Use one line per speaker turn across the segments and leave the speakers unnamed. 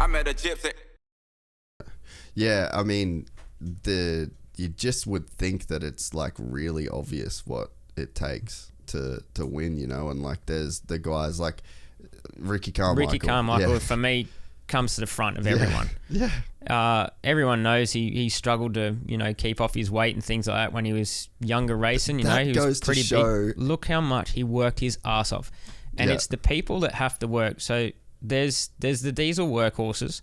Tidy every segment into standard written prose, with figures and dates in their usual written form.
I met a Gypsy.
Yeah, I mean, you just would think that it's like really obvious what it takes to win, you know, and like there's the guys like Ricky Carmichael.
Ricky Carmichael, for me, comes to the front of everyone.
Yeah.
Everyone knows he struggled to, you know, keep off his weight and things like that when he was younger racing. You know, he was pretty big. Look how much he worked his ass off. And it's the people that have to work. So there's the diesel workhorses.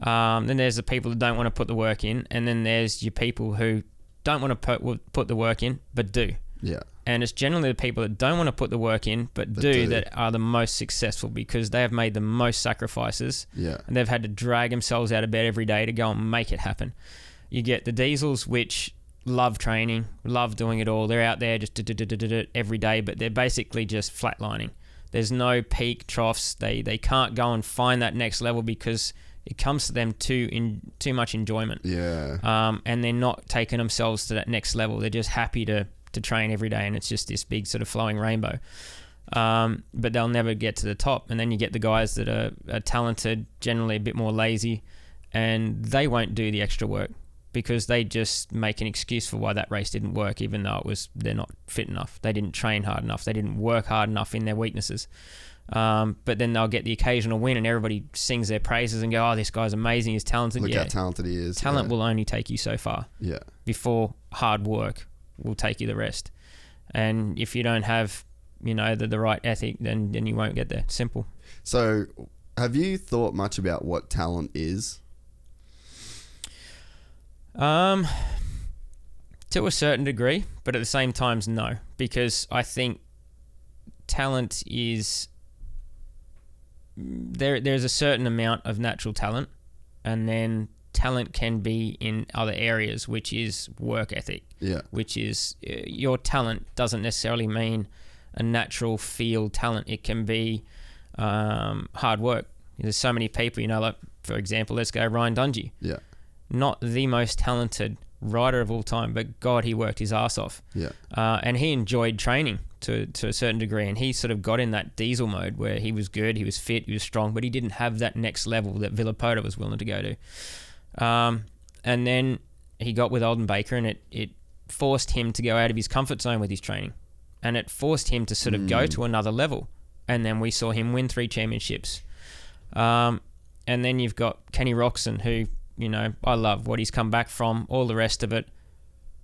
Then there's the people that don't want to put the work in. And then there's your people who don't want to put the work in, but do.
Yeah.
And it's generally the people that don't want to put the work in, but do that are the most successful because they have made the most sacrifices.
Yeah.
And they've had to drag themselves out of bed every day to go and make it happen. You get the diesels, which love training, love doing it all. They're out there just every day, but they're basically just flatlining. There's no peak troughs. They can't go and find that next level because it comes to them too much enjoyment.
Yeah.
And they're not taking themselves to that next level. They're just happy to train every day, and it's just this big sort of flowing rainbow. But they'll never get to the top. And then you get the guys that are talented, generally a bit more lazy, and they won't do the extra work because they just make an excuse for why that race didn't work, even though they're not fit enough. They didn't train hard enough. They didn't work hard enough in their weaknesses. But then they'll get the occasional win and everybody sings their praises and go, oh, this guy's amazing, he's talented.
Look how talented he is.
Talent will only take you so far.
Yeah.
Before hard work will take you the rest. And if you don't have, you know, the right ethic, then you won't get there. Simple.
So have you thought much about what talent is?
To a certain degree, but at the same time, no. Because I think talent is... There's a certain amount of natural talent, and then talent can be in other areas, which is work ethic.
Yeah.
Which is your talent doesn't necessarily mean a natural field talent. It can be hard work. There's so many people, you know, like for example, let's go Ryan Dungey.
Yeah.
Not the most talented rider of all time, but God, he worked his ass off.
Yeah.
And he enjoyed training to a certain degree, and he sort of got in that diesel mode where he was good, he was fit, he was strong, but he didn't have that next level that Villopoto was willing to go to. And then he got with Olden Baker, and it forced him to go out of his comfort zone with his training, and it forced him to sort of go to another level. And then we saw him win 3 championships. And then you've got Kenny Roxon, who, you know, I love what he's come back from, all the rest of it.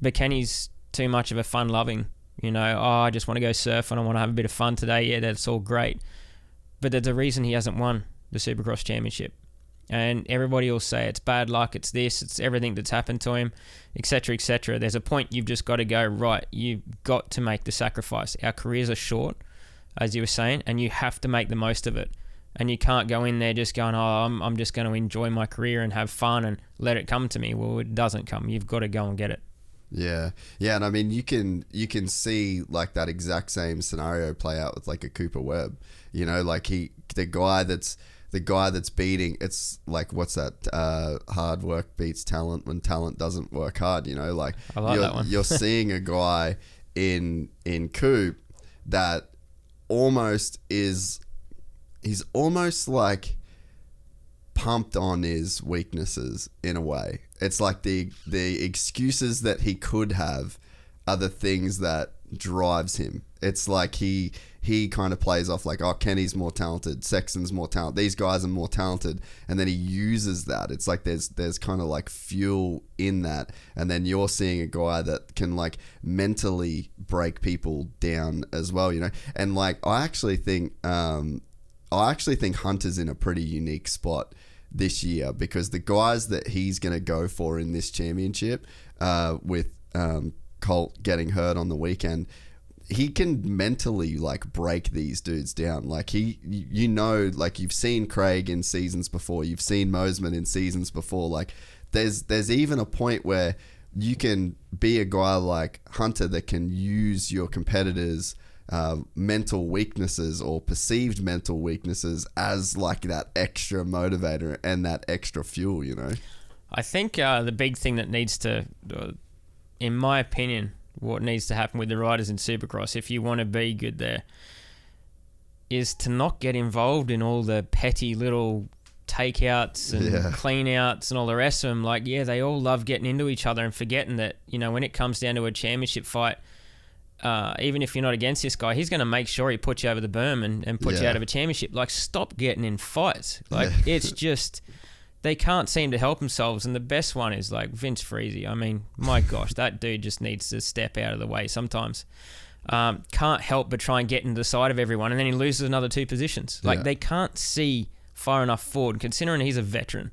But Kenny's too much of a fun-loving, you know, I just want to go surf and I want to have a bit of fun today. Yeah, that's all great. But there's a reason he hasn't won the Supercross Championship. And everybody will say it's bad luck, it's this, it's everything that's happened to him, etc., etc. There's a point you've just got to go, right, you've got to make the sacrifice. Our careers are short, as you were saying, and you have to make the most of it. And you can't go in there just going, oh, I'm just going to enjoy my career and have fun and let it come to me. Well, it doesn't come. You've got to go and get it.
Yeah. Yeah, and I mean, you can see like that exact same scenario play out with like a Cooper Webb. You know, like the guy that's beating, it's like, what's that? Hard work beats talent when talent doesn't work hard, you know? Like,
I like that one.
You're seeing a guy in Coop that almost is... He's almost like pumped on his weaknesses in a way. It's like the excuses that he could have are the things that drives him. It's like he kind of plays off like, oh, Kenny's more talented, Sexton's more talented, these guys are more talented, and then he uses that. It's like there's kind of like fuel in that, and then you're seeing a guy that can like mentally break people down as well, you know. And like I actually think Hunter's in a pretty unique spot this year because the guys that he's going to go for in this championship, with Colt getting hurt on the weekend, he can mentally like break these dudes down. Like you know, like you've seen Craig in seasons before, you've seen Mosman in seasons before. Like there's even a point where you can be a guy like Hunter that can use your competitors' mental weaknesses or perceived mental weaknesses as like that extra motivator and that extra fuel, you know.
I think the big thing that needs to, in my opinion, what needs to happen with the riders in Supercross, if you want to be good there, is to not get involved in all the petty little takeouts and clean outs and all the rest of them. Like, yeah, they all love getting into each other and forgetting that, you know, when it comes down to a championship fight, even if you're not against this guy, he's going to make sure he puts you over the berm and puts you out of a championship. Like, stop getting in fights. Like, it's just, they can't seem to help themselves. And the best one is, like, Vince Freezy. I mean, my gosh, that dude just needs to step out of the way sometimes. Can't help but try and get into the side of everyone, and then he loses another 2 positions. Like, they can't see far enough forward. Considering he's a veteran,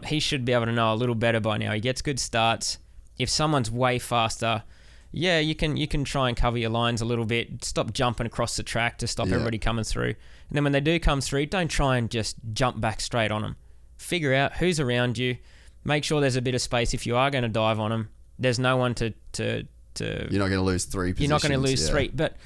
he should be able to know a little better by now. He gets good starts. If someone's way faster, yeah, you can try and cover your lines a little bit. Stop jumping across the track to stop everybody coming through. And then when they do come through, don't try and just jump back straight on them. Figure out who's around you. Make sure there's a bit of space if you are going to dive on them. There's no one to you're
not going to lose 3 positions.
You're not going to lose 3. But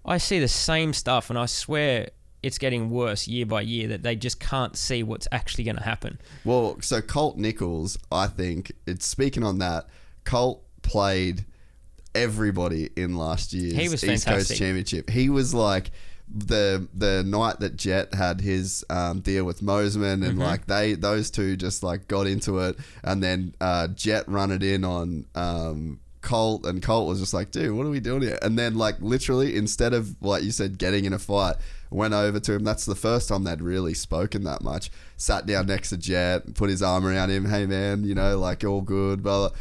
I see the same stuff, and I swear it's getting worse year by year, that they just can't see what's actually going to happen.
Well, so Colt Nichols, I think, it's speaking on that, Colt played everybody in last year's East Coast Championship. He was like the night that Jet had his deal with Mosman, and like those two just like got into it, and then Jet run it in on Colt, and Colt was just like, dude, what are we doing here? And then, like, literally, instead of, like you said, getting in a fight, went over to him. That's the first time they'd really spoken that much. Sat down next to Jet, put his arm around him. Hey, man, you know, like, all good, blah, blah.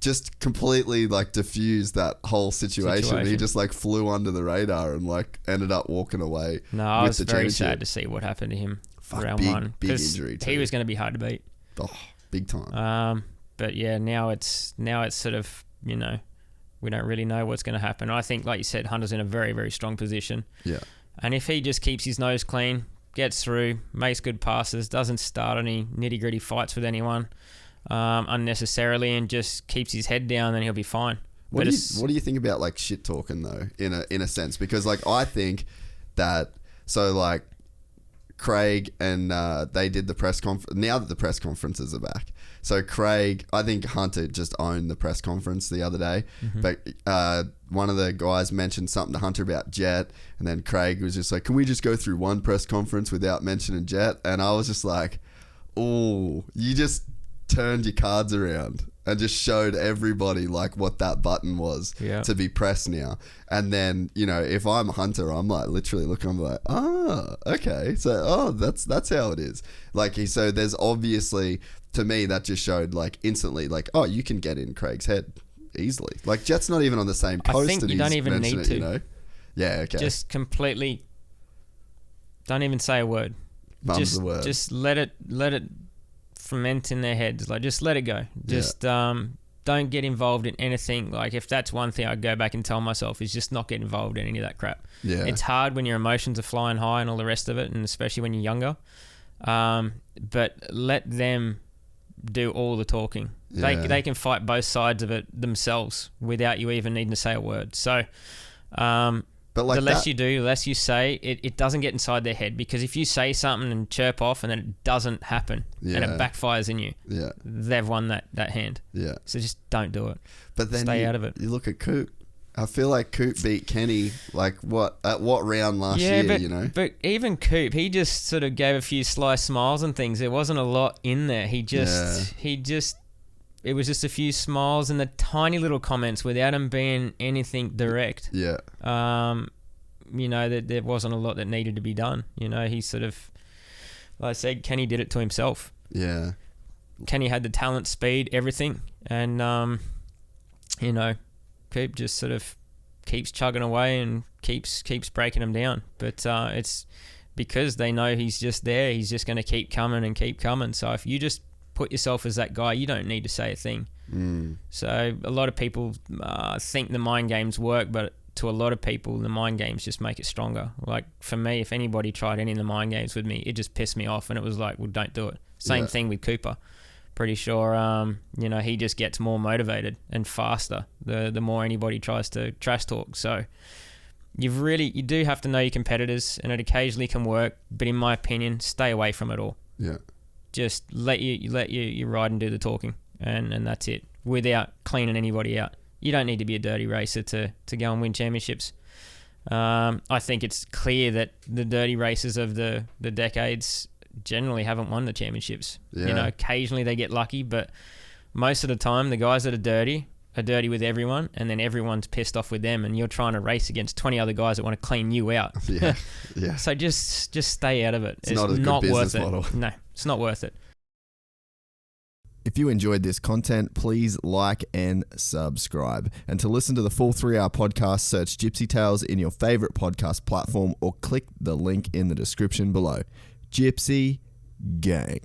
Just completely, like, diffused that whole situation. He just, like, flew under the radar and, like, ended up walking away.
No, I was very sad to see what happened to him round 1.
Big injury, too.
He was going to be hard to beat.
Oh, big time.
But, yeah, now it's sort of, you know, we don't really know what's going to happen. I think, like you said, Hunter's in a very, very strong position.
Yeah.
And if he just keeps his nose clean, gets through, makes good passes, doesn't start any nitty-gritty fights with anyone unnecessarily, and just keeps his head down, then he'll be fine.
What do you think about, like, shit talking, though, in a sense? Because, like, I think that, so, like, Craig and they did the press conference. Now that the press conferences are back, so Craig, I think Hunter just owned the press conference the other day, but one of the guys mentioned something to Hunter about Jet, and then Craig was just like, can we just go through one press conference without mentioning Jet? And I was just like, oh, you just turned your cards around and just showed everybody like what that button was to be pressed now. And then, you know, if I'm Hunter, I'm like literally looking, I'm like, okay, so that's how it is. Like, so there's obviously, to me, that just showed like instantly, like, oh, you can get in Craig's head easily. Like, Jet's not even on the same coast.
I think you don't even need to.
You know? Yeah, okay.
Just completely, don't even say a word.
Mum's the word.
Just let it ferment in their heads. Like, just let it go. Just don't get involved in anything. Like, if that's one thing I'd go back and tell myself, is just not get involved in any of that crap.
Yeah.
It's hard when your emotions are flying high and all the rest of it, and especially when you're younger. But let them do all the talking.
Yeah.
They can fight both sides of it themselves without you even needing to say a word. So but like the less you do, the less you say, it doesn't get inside their head, because if you say something and chirp off and then it doesn't happen and it backfires in you, they've won that hand. Yeah. So just don't do it.
But then
stay out of it.
You look at Coop. I feel like Coop beat Kenny at what round last year,
but,
you know? But
even Coop, he just sort of gave a few sly smiles and things. There wasn't a lot in there. It was just a few smiles and the tiny little comments without him being anything direct.
Yeah.
You know, that there wasn't a lot that needed to be done. You know, he sort of, like I said, Kenny did it to himself.
Yeah.
Kenny had the talent, speed, everything. And, you know, Coop just sort of keeps chugging away and keeps breaking him down. But it's because they know he's just there. He's just going to keep coming and keep coming. So if you just put yourself as that guy, you don't need to say a thing. So a lot of people think the mind games work, but to a lot of people, the mind games just make it stronger. Like, for me, if anybody tried any of the mind games with me, it just pissed me off, and it was like, well, don't do it. Same thing with Cooper. Pretty sure, you know, he just gets more motivated and faster the more anybody tries to trash talk. So you do have to know your competitors, and it occasionally can work, but in my opinion, stay away from it all.
Yeah.
Just let you ride and do the talking, and that's it, without cleaning anybody out. You don't need to be a dirty racer to go and win championships. I think it's clear that the dirty racers of the decades generally haven't won the championships.
Yeah.
You know, occasionally they get lucky, but most of the time the guys that are dirty with everyone, and then everyone's pissed off with them, and you're trying to race against 20 other guys that want to clean you out.
Yeah, yeah.
So just stay out of it.
It's not a good business model.
No, it's not worth it.
If you enjoyed this content, please like and subscribe. And to listen to the full 3-hour podcast, search Gypsy Tales in your favorite podcast platform or click the link in the description below. Gypsy Gang.